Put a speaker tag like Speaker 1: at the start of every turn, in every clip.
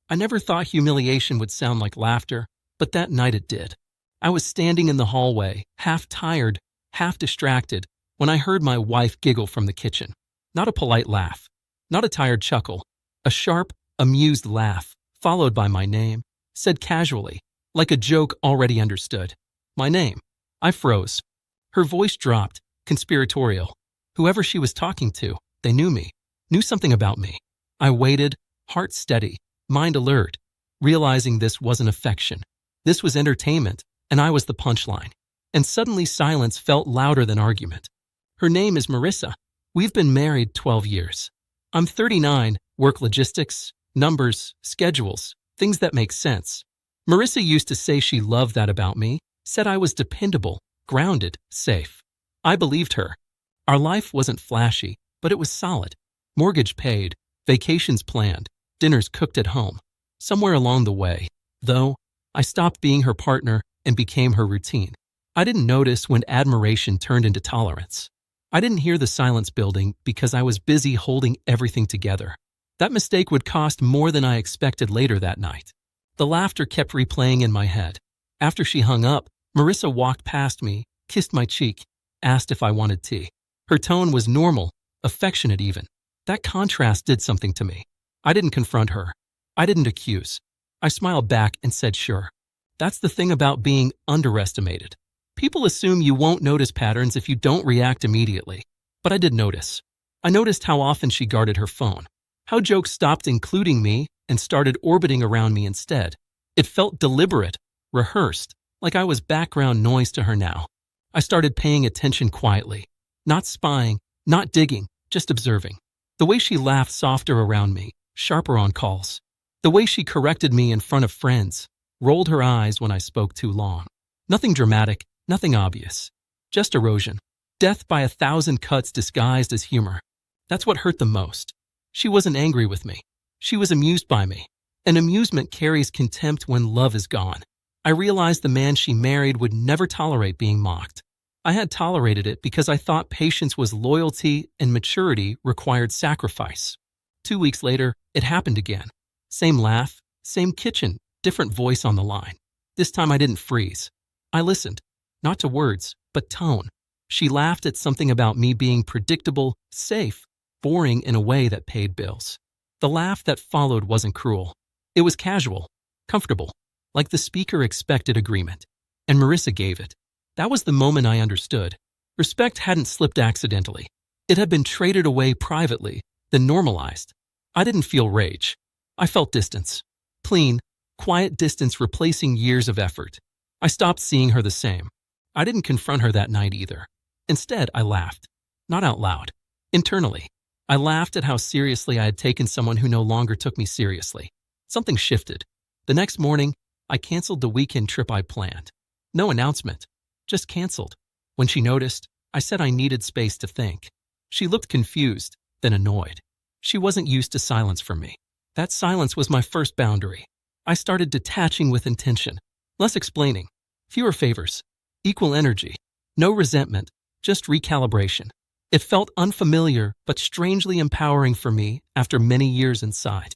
Speaker 1: I never thought humiliation would sound like laughter, but that night it did. I was standing in the hallway, half tired, half distracted, when I heard my wife giggle from the kitchen. Not a polite laugh, not a tired chuckle, a sharp, amused laugh, followed by my name, said casually, like a joke already understood. My name. I froze. Her voice dropped, conspiratorial. Whoever she was talking to, they knew me, knew something about me. I waited, heart steady, mind alert, realizing this wasn't affection. This was entertainment, and I was the punchline. And suddenly silence felt louder than argument. Her name is Marissa. We've been married 12 years. I'm 39, work logistics, numbers, schedules, things that make sense. Marissa used to say she loved that about me, said I was dependable, grounded, safe. I believed her. Our life wasn't flashy, but it was solid. Mortgage paid, vacations planned, dinners cooked at home. Somewhere along the way, though, I stopped being her partner and became her routine. I didn't notice when admiration turned into tolerance. I didn't hear the silence building because I was busy holding everything together. That mistake would cost more than I expected later that night. The laughter kept replaying in my head. After she hung up, Marissa walked past me, kissed my cheek, asked if I wanted tea. Her tone was normal, affectionate even. That contrast did something to me. I didn't confront her. I didn't accuse. I smiled back and said sure. That's the thing about being underestimated. People assume you won't notice patterns if you don't react immediately. But I did notice. I noticed how often she guarded her phone, how jokes stopped including me and started orbiting around me instead. It felt deliberate, rehearsed, like I was background noise to her now. I started paying attention quietly, not spying, not digging, just observing. The way she laughed softer around me, sharper on calls. The way she corrected me in front of friends, rolled her eyes when I spoke too long. Nothing dramatic, nothing obvious. Just erosion. Death by 1,000 cuts disguised as humor. That's what hurt the most. She wasn't angry with me. She was amused by me. And amusement carries contempt when love is gone. I realized the man she married would never tolerate being mocked. I had tolerated it because I thought patience was loyalty and maturity required sacrifice. 2 weeks later, it happened again. Same laugh, same kitchen, different voice on the line. This time I didn't freeze. I listened, not to words, but tone. She laughed at something about me being predictable, safe, boring in a way that paid bills. The laugh that followed wasn't cruel. It was casual, comfortable, like the speaker expected agreement. And Marissa gave it. That was the moment I understood. Respect hadn't slipped accidentally. It had been traded away privately, then normalized. I didn't feel rage. I felt distance. Clean, quiet distance replacing years of effort. I stopped seeing her the same. I didn't confront her that night either. Instead, I laughed. Not out loud. Internally. I laughed at how seriously I had taken someone who no longer took me seriously. Something shifted. The next morning, I canceled the weekend trip I planned. No announcement. Just canceled. When she noticed, I said I needed space to think. She looked confused, then annoyed. She wasn't used to silence from me. That silence was my first boundary. I started detaching with intention. Less explaining. Fewer favors. Equal energy. No resentment. Just recalibration. It felt unfamiliar but strangely empowering for me after many years inside.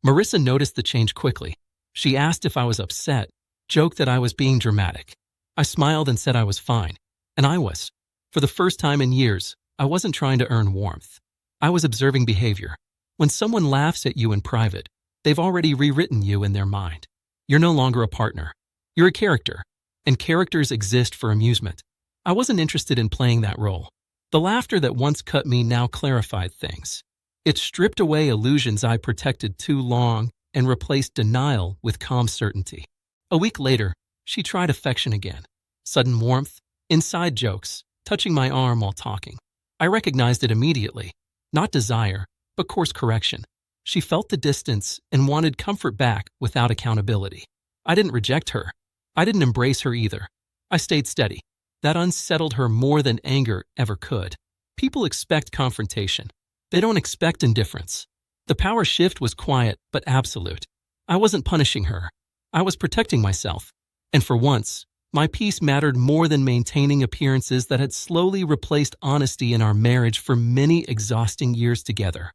Speaker 1: Marissa noticed the change quickly. She asked if I was upset, joked that I was being dramatic. I smiled and said I was fine. And I was. For the first time in years, I wasn't trying to earn warmth. I was observing behavior. When someone laughs at you in private, they've already rewritten you in their mind. You're no longer a partner. You're a character. And characters exist for amusement. I wasn't interested in playing that role. The laughter that once cut me now clarified things. It stripped away illusions I protected too long and replaced denial with calm certainty. A week later, she tried affection again. Sudden warmth, inside jokes, touching my arm while talking. I recognized it immediately. Not desire, but course correction. She felt the distance and wanted comfort back without accountability. I didn't reject her. I didn't embrace her either. I stayed steady. That unsettled her more than anger ever could. People expect confrontation. They don't expect indifference. The power shift was quiet but absolute. I wasn't punishing her. I was protecting myself. And for once, my peace mattered more than maintaining appearances that had slowly replaced honesty in our marriage for many exhausting years together.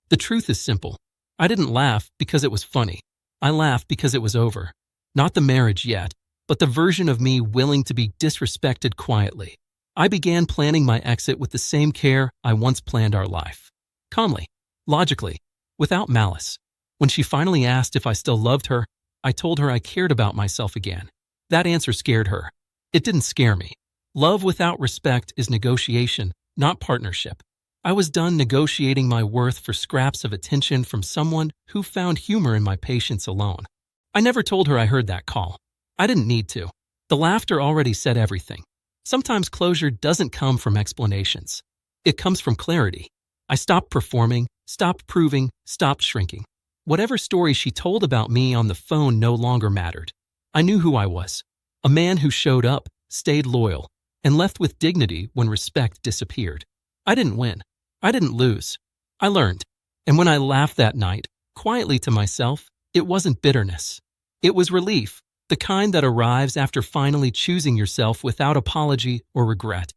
Speaker 1: The truth is simple. I didn't laugh because it was funny. I laughed because it was over. Not the marriage yet, but the version of me willing to be disrespected quietly. I began planning my exit with the same care I once planned our life. Calmly, logically, without malice. When she finally asked if I still loved her, I told her I cared about myself again. That answer scared her. It didn't scare me. Love without respect is negotiation, not partnership. I was done negotiating my worth for scraps of attention from someone who found humor in my patience alone. I never told her I heard that call. I didn't need to. The laughter already said everything. Sometimes closure doesn't come from explanations. It comes from clarity. I stopped performing, stopped proving, stopped shrinking. Whatever story she told about me on the phone no longer mattered. I knew who I was. A man who showed up, stayed loyal, and left with dignity when respect disappeared. I didn't win. I didn't lose. I learned. And when I laughed that night, quietly to myself, it wasn't bitterness. It was relief, the kind that arrives after finally choosing yourself without apology or regret.